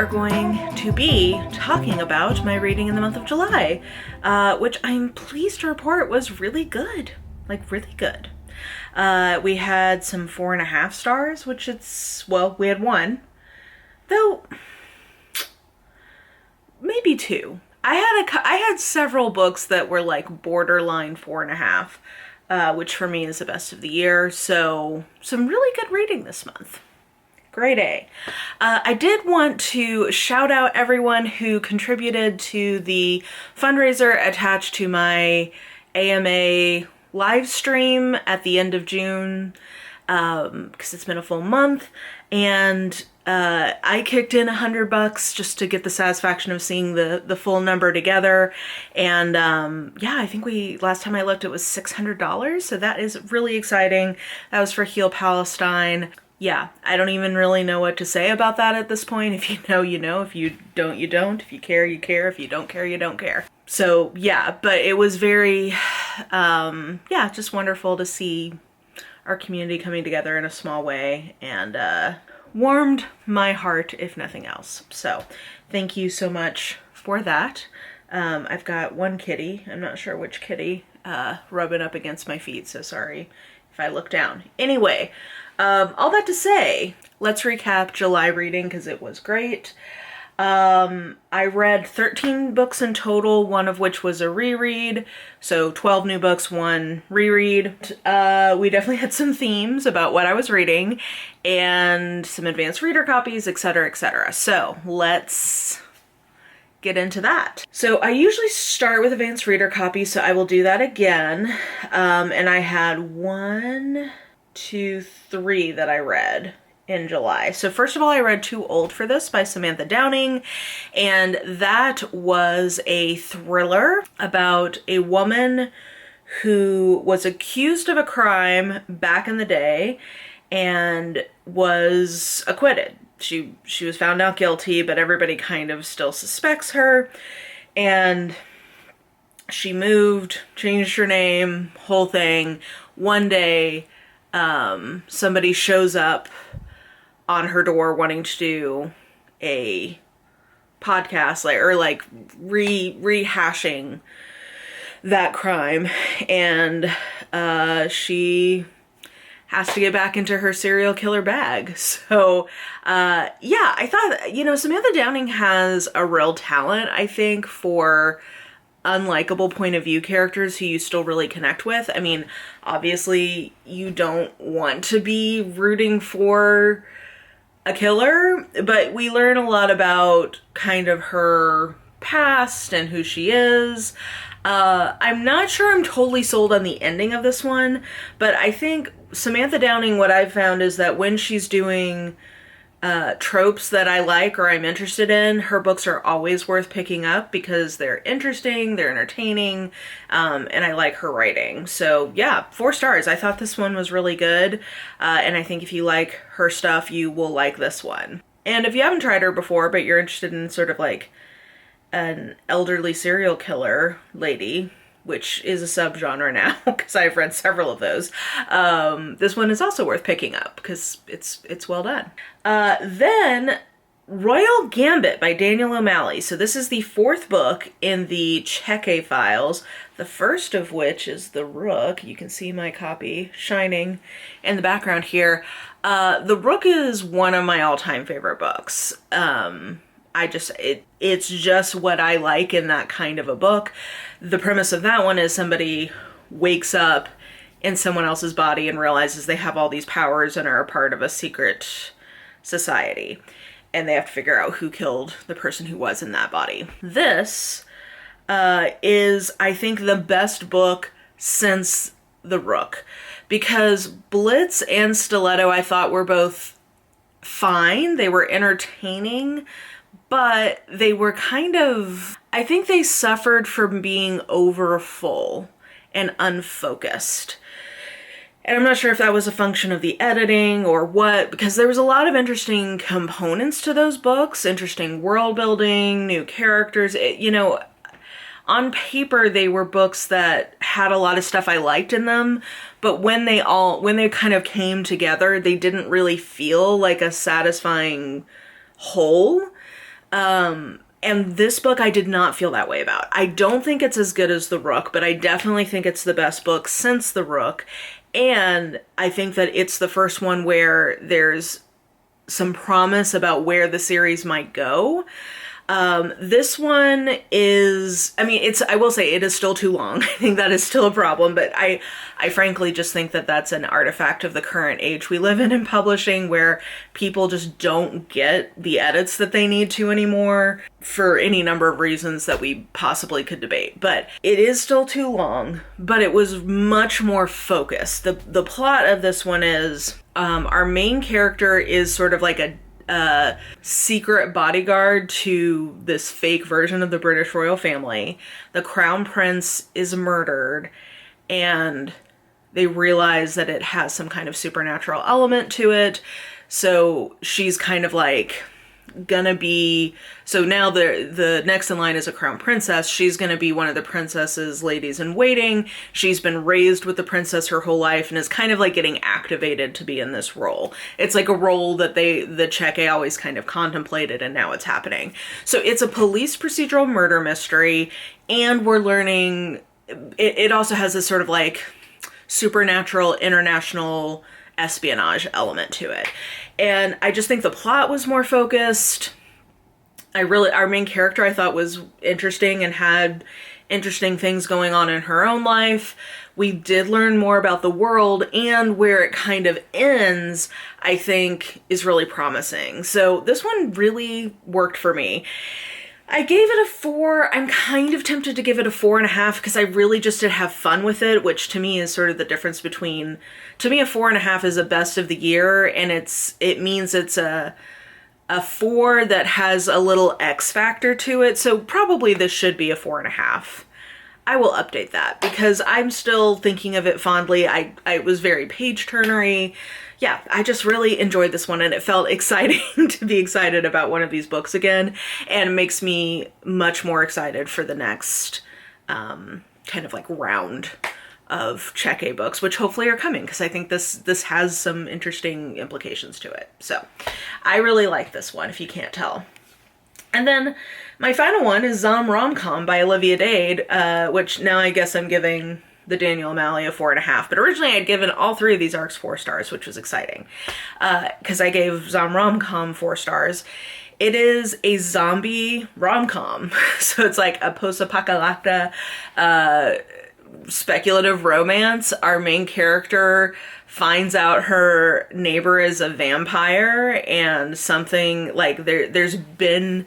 are going to be talking about my reading in the month of July, which I'm pleased to report was really good. Like, really good. We had some 4.5 stars, which we had one. Though, maybe 2. I had several books that were like borderline 4.5, which for me is the best of the year. So some really good reading this month. Grade A. I did want to shout out everyone who contributed to the fundraiser attached to my AMA live stream at the end of June, because it's been a full month, and I kicked in $100 just to get the satisfaction of seeing the full number together. And yeah, I think last time I looked, it was $600. So that is really exciting. That was for Heal Palestine. Yeah, I don't even really know what to say about that at this point. If you know, you know. If you don't, you don't. If you care, you care. If you don't care, you don't care. So yeah, but it was very, yeah, just wonderful to see our community coming together in a small way, and warmed my heart, if nothing else. So thank you so much for that. I've got one kitty. I'm not sure which kitty rubbing up against my feet, so sorry if I look down. Anyway, all that to say, let's recap July reading because it was great. I read 13 books in total, one of which was a reread. So 12 new books, 1 reread. We definitely had some themes about what I was reading and some advanced reader copies, etc., etc. So let's get into that. So I usually start with advanced reader copies, so I will do that again. And I had 1, 2, 3 that I read in July. So first of all, I read Too Old for This by Samantha Downing, and that was a thriller about a woman who was accused of a crime back in the day and was acquitted. She was found out guilty, but everybody kind of still suspects her, and she moved, changed her name, whole thing. One day, somebody shows up on her door wanting to do a podcast, rehashing that crime, and she has to get back into her serial killer bag. So yeah, I thought, Samantha Downing has a real talent, I think, for unlikable point of view characters who you still really connect with. I mean, obviously you don't want to be rooting for a killer, but we learn a lot about kind of her past and who she is. I'm not sure I'm totally sold on the ending of this one, but I think Samantha Downing, what I've found is that when she's doing tropes that I like or I'm interested in, her books are always worth picking up because they're interesting, they're entertaining, and I like her writing. So yeah, 4 stars. I thought this one was really good, and I think if you like her stuff, you will like this one. And if you haven't tried her before, but you're interested in sort of like an elderly serial killer lady, which is a subgenre now because I've read several of those, this one is also worth picking up because it's well done. Then Royal Gambit by Daniel O'Malley. So this is the 4th book in the Cheque files, the first of which is The Rook. You can see my copy shining in the background here. The Rook is one of my all-time favorite books. It's just what I like in that kind of a book. The premise of that one is somebody wakes up in someone else's body and realizes they have all these powers and are a part of a secret society. And they have to figure out who killed the person who was in that body. This is, I think, the best book since The Rook. Because Blitz and Stiletto, I thought, were both fine. They were entertaining, but they were kind of, I think they suffered from being over full and unfocused. And I'm not sure if that was a function of the editing or what, because there was a lot of interesting components to those books, interesting world building, new characters. On paper, they were books that had a lot of stuff I liked in them, but when they kind of came together, they didn't really feel like a satisfying whole. And this book I did not feel that way about. I don't think it's as good as The Rook, but I definitely think it's the best book since The Rook. And I think that it's the first one where there's some promise about where the series might go. This one is, I mean, I will say it is still too long. I think that is still a problem, but I frankly just think that that's an artifact of the current age we live in publishing, where people just don't get the edits that they need to anymore for any number of reasons that we possibly could debate. But it is still too long, but it was much more focused. The plot of this one is, our main character is sort of like a secret bodyguard to this fake version of the British royal family. The crown prince is murdered, and they realize that it has some kind of supernatural element to it. So she's kind of like gonna be, so now the next in line is a crown princess. She's gonna be one of the princess's ladies in waiting. She's been raised with the princess her whole life and is kind of like getting activated to be in this role. It's like a role that the Cheque always kind of contemplated, and now it's happening. So it's a police procedural murder mystery, and we're learning, it also has this sort of like supernatural international espionage element to it. And I just think the plot was more focused. Our main character I thought was interesting and had interesting things going on in her own life. We did learn more about the world, and where it kind of ends, I think, is really promising. So this one really worked for me. I gave it a 4. I'm kind of tempted to give it a 4.5 because I really just did have fun with it, which to me is sort of the difference between, to me a 4.5 is a best of the year, and it means it's a 4 that has a little X factor to it. So probably this should be a 4.5. I will update that because I'm still thinking of it fondly. It was very page turnery. Yeah, I just really enjoyed this one, and it felt exciting to be excited about one of these books again, and makes me much more excited for the next kind of like round of Cheque books, which hopefully are coming, because I think this has some interesting implications to it. So I really like this one, if you can't tell. And then my final one is Zom Rom-Com by Olivia Dade, which now I guess I'm giving the Daniel O'Malley a 4.5, but originally I'd given all 3 of these arcs 4 stars, which was exciting, because I gave Zom Rom-Com 4 stars. It is a zombie rom-com, so it's like a post-apocalyptic speculative romance. Our main character finds out her neighbor is a vampire, and something like there's been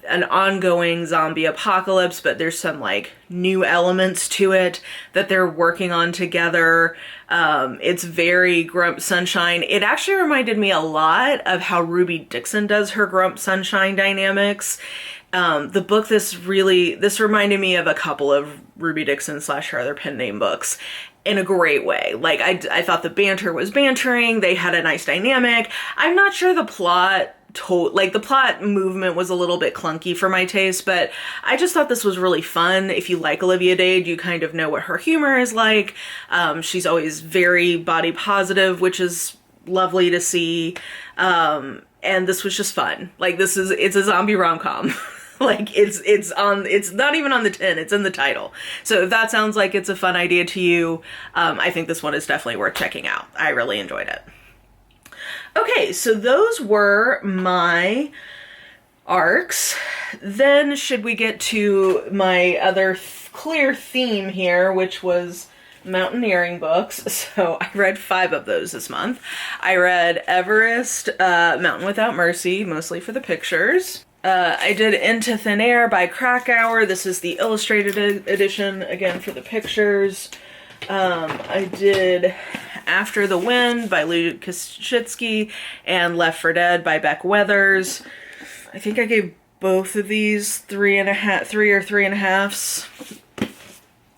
an ongoing zombie apocalypse, but there's some like new elements to it that they're working on together. It's very Grump Sunshine. It actually reminded me a lot of how Ruby Dixon does her Grump Sunshine dynamics. The book, this reminded me of a couple of Ruby Dixon / her other pen name books in a great way. Like, I thought the banter was bantering. They had a nice dynamic. I'm not sure the plot the plot movement was a little bit clunky for my taste, but I just thought this was really fun. If you like Olivia Dade, you kind of know what her humor is like. She's always very body positive, which is lovely to see. And this was just fun. Like, it's a zombie rom-com. Like, it's not even on the tin, it's in the title. So if that sounds like it's a fun idea to you, I think this one is definitely worth checking out. I really enjoyed it. Okay, so those were my arcs. Then should we get to my other clear theme here, which was mountaineering books. So I read 5 of those this month. I read Everest, Mountain Without Mercy, mostly for the pictures. I did Into Thin Air by Krakauer. This is the illustrated edition, again for the pictures. I did After the Wind by Lou Koshitsky and Left for Dead by Beck Weathers. I think I gave both of these 3 or 3.5s.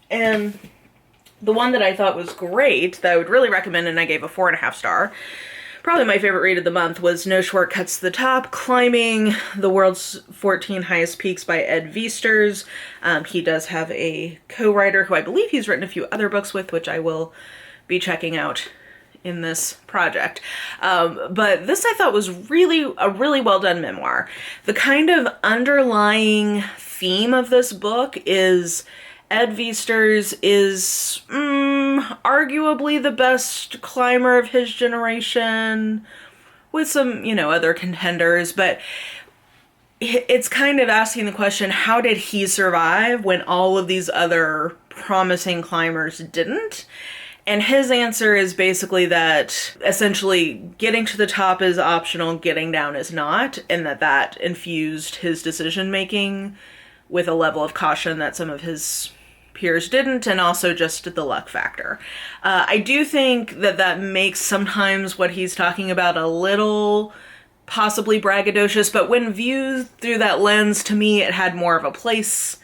And the one that I thought was great, that I would really recommend, and I gave a 4.5 star, probably my favorite read of the month, was No Shortcuts to the Top, Climbing the World's 14 Highest Peaks by Ed Viesturs. He does have a co-writer who I believe he's written a few other books with, which I will be checking out in this project. But this I thought was really a really well done memoir. The kind of underlying theme of this book is Ed Viesturs is arguably the best climber of his generation, with some, other contenders, but it's kind of asking the question, how did he survive when all of these other promising climbers didn't? And his answer is basically that essentially getting to the top is optional, getting down is not, and that infused his decision making with a level of caution that some of his peers didn't, and also just the luck factor. I do think that makes sometimes what he's talking about a little possibly braggadocious, but when viewed through that lens, to me, it had more of a place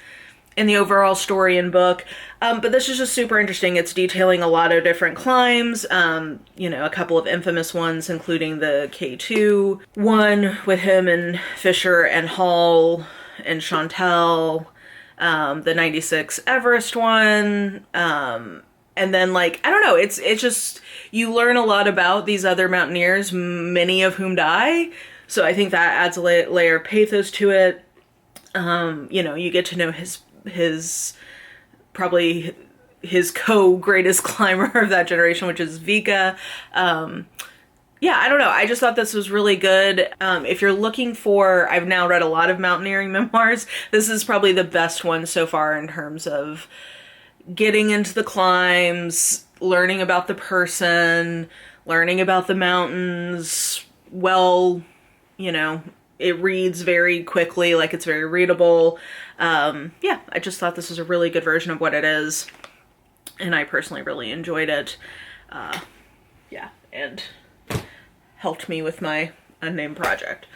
in the overall story and book. But this is just super interesting. It's detailing a lot of different climbs, a couple of infamous ones, including the K2 one with him and Fisher and Hall and Chantel, the 96 Everest one, and then, I don't know, it's just, you learn a lot about these other mountaineers, many of whom die, so I think that adds a layer of pathos to it. You get to know his probably his co-greatest climber of that generation, which is Vika. I don't know. I just thought this was really good. If you're looking for, I've now read a lot of mountaineering memoirs. This is probably the best one so far in terms of getting into the climbs, learning about the person, learning about the mountains. Well, it reads very quickly, it's very readable. I just thought this was a really good version of what it is. And I personally really enjoyed it. And helped me with my unnamed project.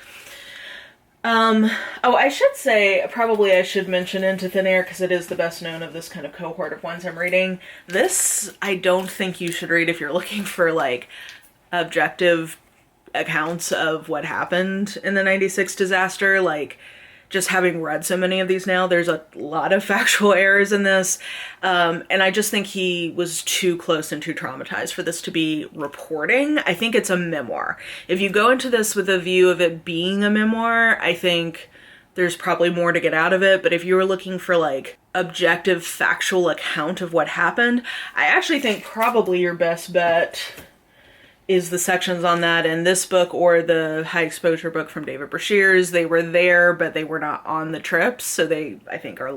I should say, probably I should mention Into Thin Air, because it is the best known of this kind of cohort of ones I'm reading. This, I don't think you should read if you're looking for, objective accounts of what happened in the 96 disaster. Just having read so many of these now, there's a lot of factual errors in this. And I just think he was too close and too traumatized for this to be reporting. I think it's a memoir. If you go into this with a view of it being a memoir, I think there's probably more to get out of it. But if you were looking for objective factual account of what happened, I actually think probably your best bet is the sections on that in this book or the high exposure book from David Brashears. They were there, but they were not on the trips. So they, I think, are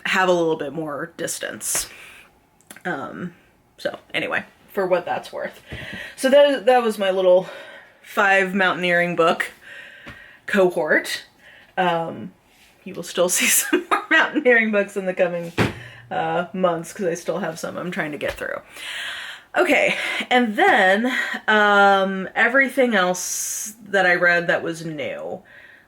have a little bit more distance. So anyway, for what that's worth. So that was my little 5 mountaineering book cohort. You will still see some more mountaineering books in the coming months, because I still have some I'm trying to get through. Okay, and then everything else that I read that was new.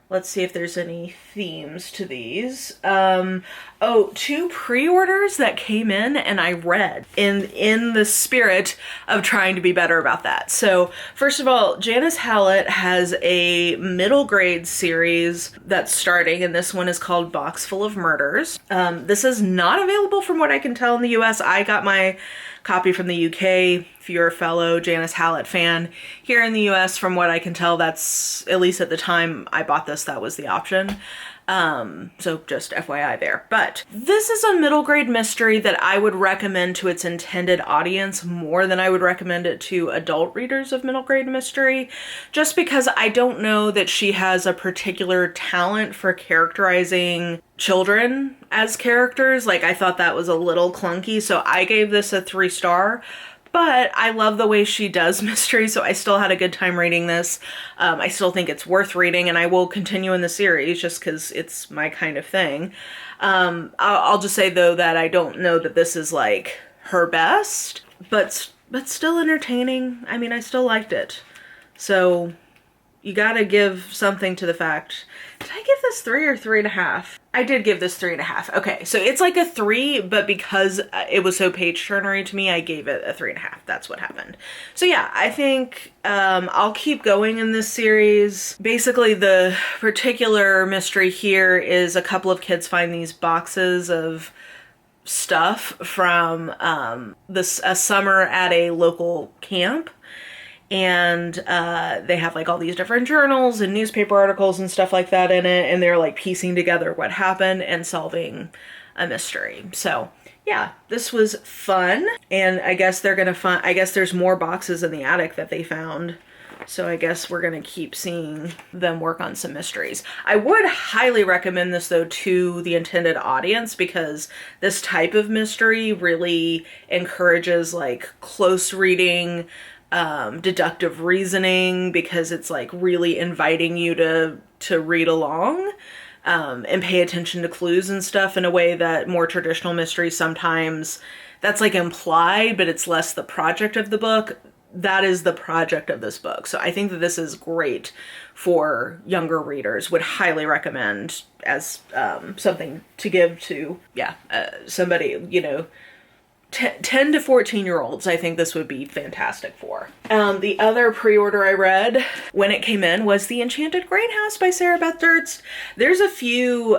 Let's see if there's any themes to these. 2 pre-orders that came in and I read in the spirit of trying to be better about that. So first of all, Janice Hallett has a middle grade series that's starting, and this one is called Box Full of Murders. This is not available from what I can tell in the US. I got my copy from the UK. If you're a fellow Janice Hallett fan, here in the US, from what I can tell, that's, at least at the time I bought this, that was the option. So just FYI there. But this is a middle grade mystery that I would recommend to its intended audience more than I would recommend it to adult readers of middle grade mystery, just because I don't know that she has a particular talent for characterizing children as characters. I thought that was a little clunky, so I gave this a 3-star. But I love the way she does mystery, so I still had a good time reading this. I still think it's worth reading, and I will continue in the series just because it's my kind of thing. I'll just say, though, that I don't know that this is, her best, but still entertaining. I mean, I still liked it. So you gotta give something to the fact. Did I give this 3 or 3.5? I did give this 3.5. Okay, so it's a 3, but because it was so page-turnery to me, I gave it a 3.5. That's what happened. So yeah, I think I'll keep going in this series. Basically, the particular mystery here is a couple of kids find these boxes of stuff from a summer at a local camp. And they have like all these different journals and newspaper articles and stuff like that in it. And they're like piecing together what happened and solving a mystery. So yeah, this was fun. And I guess they're gonna find, I guess there's more boxes in the attic that they found. So I guess we're gonna keep seeing them work on some mysteries. I would highly recommend this though to the intended audience, because this type of mystery really encourages like close reading, deductive reasoning, because it's like really inviting you to read along and pay attention to clues and stuff in a way that more traditional mysteries sometimes, that's like implied, but it's less the project of the book. That is the project of this book. So I think that this is great for younger readers. Would highly recommend as something to give to somebody, you know, 10 to 14-year-olds, I think this would be fantastic for. The other pre-order I read when it came in was The Enchanted Greenhouse by Sarah Beth Dirks. There's a few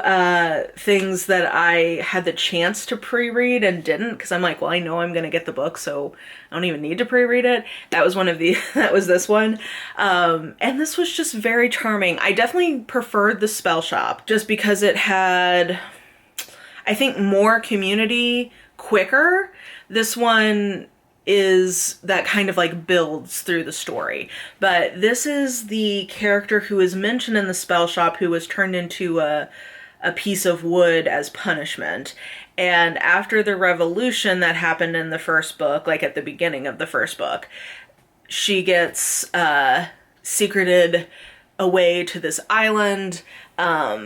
things that I had the chance to pre-read and didn't, because I'm like, well, I know I'm going to get the book, so I don't even need to pre-read it. That was that was this one. And this was just very charming. I definitely preferred The Spell Shop, just because it had, I think, more community quicker. This one is that kind of like builds through the story. But this is the character who is mentioned in The Spell Shop who was turned into a piece of wood as punishment. And after the revolution that happened in the first book, like at the beginning of the first book, she gets secreted away to this island.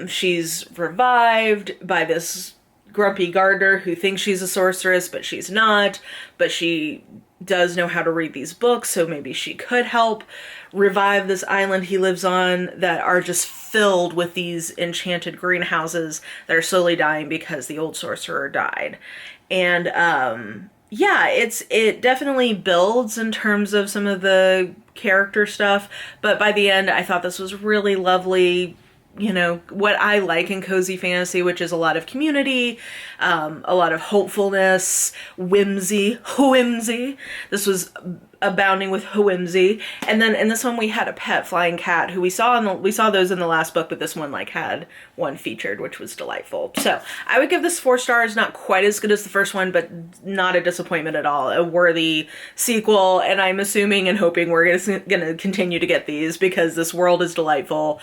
She's revived by this grumpy gardener who thinks she's a sorceress, but she's not. But she does know how to read these books, so maybe she could help revive this island he lives on that are just filled with these enchanted greenhouses that are slowly dying because the old sorcerer died. And yeah, it definitely builds in terms of some of the character stuff, but by the end I thought this was really lovely. You know, what I like in cozy fantasy, which is a lot of community, a lot of hopefulness, whimsy. This was abounding with whimsy. And then in this one we had a pet flying cat who we saw those in the last book, but this one like had one featured, which was delightful. So I would give this 4 stars, not quite as good as the first one, but not a disappointment at all. A worthy sequel, and I'm assuming and hoping we're gonna continue to get these because this world is delightful.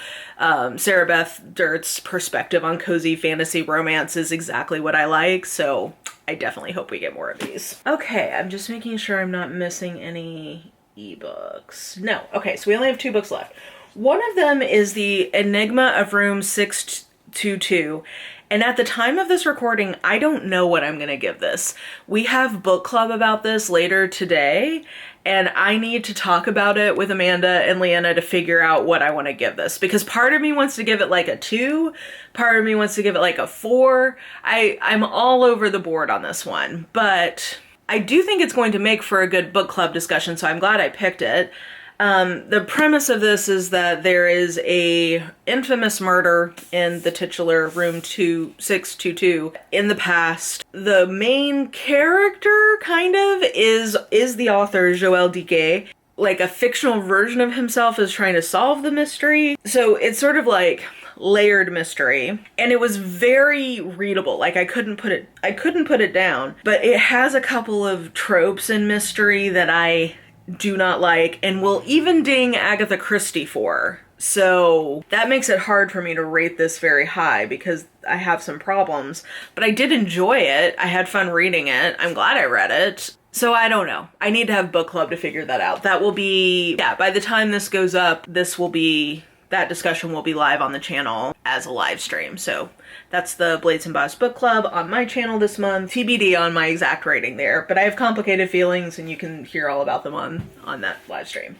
Sarah Beth Dirks' perspective on cozy fantasy romance is exactly what I like, so I definitely hope we get more of these. Okay, I'm just making sure I'm not missing any ebooks. No. Okay, so we only have 2 books left. One of them is The Enigma of Room 622. And at the time of this recording, I don't know what I'm going to give this. We have book club about this later today, and I need to talk about it with Amanda and Leanna to figure out what I want to give this. Because part of me wants to give it like a 2, part of me wants to give it like a 4. I'm all over the board on this one, but I do think it's going to make for a good book club discussion, so I'm glad I picked it. The premise of this is that there is a infamous murder in the titular room 622 in the past. The main character kind of is the author Joël Diquet. Like a fictional version of himself is trying to solve the mystery. So it's sort of like layered mystery, and it was very readable. Like I couldn't put it down, but it has a couple of tropes in mystery that I do not like and will even ding Agatha Christie for. So that makes it hard for me to rate this very high because I have some problems, but I did enjoy it. I had fun reading it. I'm glad I read it. So I don't know. I need to have book club to figure that out. That will be, by the time this goes up, that discussion will be live on the channel as a live stream. So that's the Blades and Boss Book Club on my channel this month. TBD on my exact rating there, but I have complicated feelings and you can hear all about them on that live stream.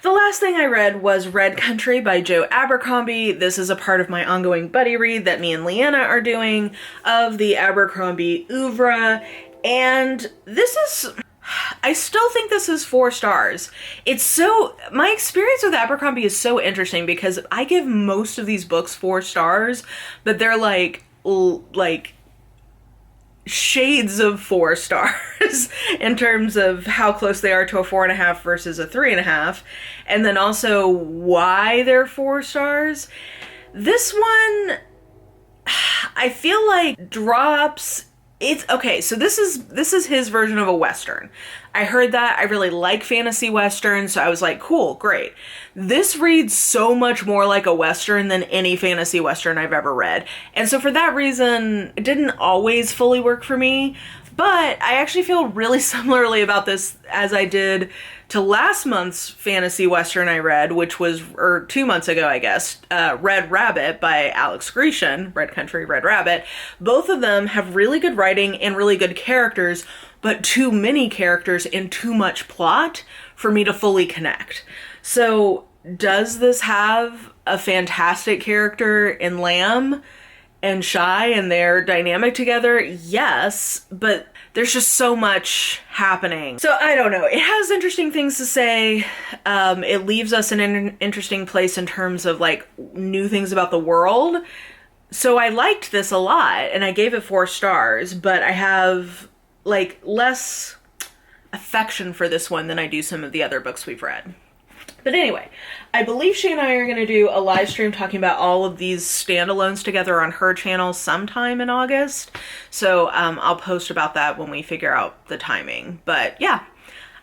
The last thing I read was Red Country by Joe Abercrombie. This is a part of my ongoing buddy read that me and Leanna are doing of the Abercrombie oeuvre. And I still think this is 4 stars. My experience with Abercrombie is so interesting because I give most of these books 4 stars, but they're like shades of 4 stars in terms of how close they are to a 4.5 versus a 3.5, and then also why they're 4 stars. This one, I feel like drops. It's okay. So this is his version of a Western. I heard that. I really like fantasy Westerns, so I was like, cool, great. This reads so much more like a Western than any fantasy Western I've ever read. And so for that reason, it didn't always fully work for me, but I actually feel really similarly about this as I did to last month's fantasy Western I read, which was, or 2 months ago, I guess, Red Rabbit by Alex Grecian, Red Country, Red Rabbit. Both of them have really good writing and really good characters, but too many characters and too much plot for me to fully connect. So does this have a fantastic character in Lamb and Shy and their dynamic together? Yes, but there's just so much happening. So I don't know. It has interesting things to say. It leaves us in an interesting place in terms of like new things about the world. So I liked this a lot and I gave it 4 stars, but I have like less affection for this one than I do some of the other books we've read. But anyway, I believe she and I are going to do a live stream talking about all of these standalones together on her channel sometime in August. So I'll post about that when we figure out the timing. But yeah,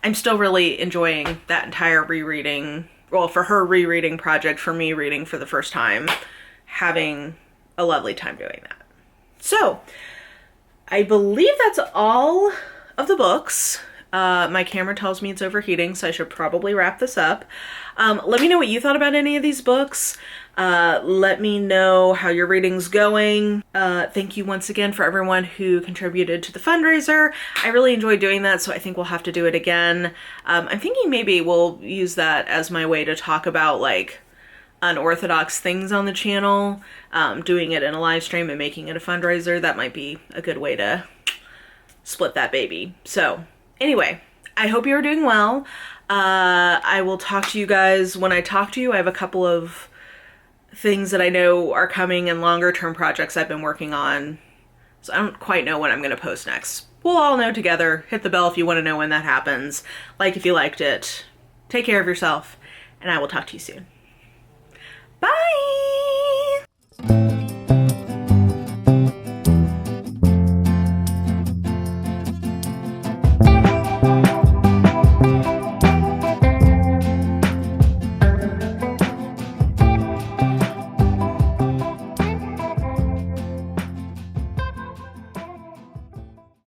I'm still really enjoying that entire rereading. Well, for her rereading project, for me reading for the first time, having a lovely time doing that. So I believe that's all of the books. My camera tells me it's overheating, so I should probably wrap this up. Let me know what you thought about any of these books. Let me know how your reading's going. Thank you once again for everyone who contributed to the fundraiser. I really enjoyed doing that, so I think we'll have to do it again. I'm thinking maybe we'll use that as my way to talk about like unorthodox things on the channel. Doing it in a live stream and making it a fundraiser. That might be a good way to split that baby. So anyway, I hope you're doing well. I will talk to you guys when I talk to you. I have a couple of things that I know are coming and longer term projects I've been working on. So I don't quite know when I'm going to post next. We'll all know together. Hit the bell if you want to know when that happens. Like if you liked it. Take care of yourself, and I will talk to you soon. Bye!